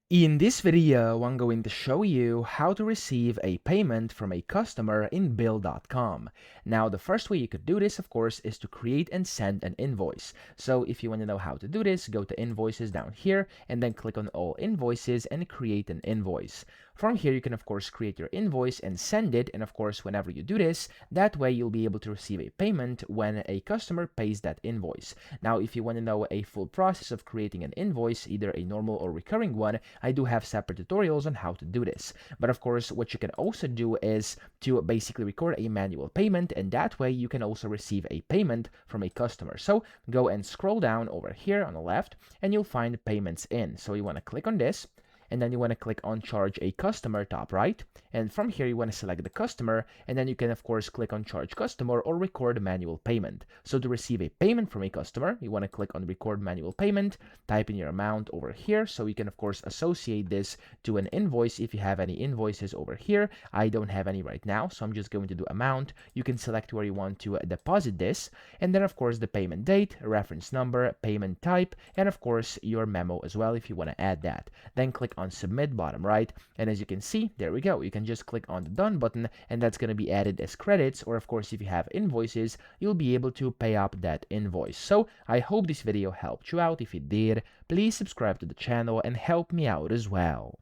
In this video, I'm going to show you how to receive a payment from a customer in Bill.com. Now, the first way you could do this, of course, is to create and send an invoice. So if you want to know how to do this, go to Invoices down here and then click on All Invoices and create an invoice. From here, you can, of course, create your invoice and send it. And of course, whenever you do this, that way you'll be able to receive a payment when a customer pays that invoice. Now, if you want to know a full process of creating an invoice, either a normal or recurring one, I do have separate tutorials on how to do this. But of course, what you can also do is to basically record a manual payment, and that way you can also receive a payment from a customer. So go and scroll down over here on the left, and you'll find payments in. So you want to click on this, and then you want to click on charge a customer top right, and from here you want to select the customer, and then you can of course click on charge customer or record manual payment. So to receive a payment from a customer, you want to click on record manual payment, type in your amount over here, so you can of course associate this to an invoice if you have any invoices over here. I don't have any right now, so I'm just going to do amount. You can select where you want to deposit this, and then of course the payment date, reference number, payment type, and of course your memo as well if you want to add that. Then click on submit bottom right, and as you can see, there we go. You can just click on the done button, and that's going to be added as credits, or of course if you have invoices, you'll be able to pay up that invoice. So I hope this video helped you out. If it did, please subscribe to the channel and help me out as well.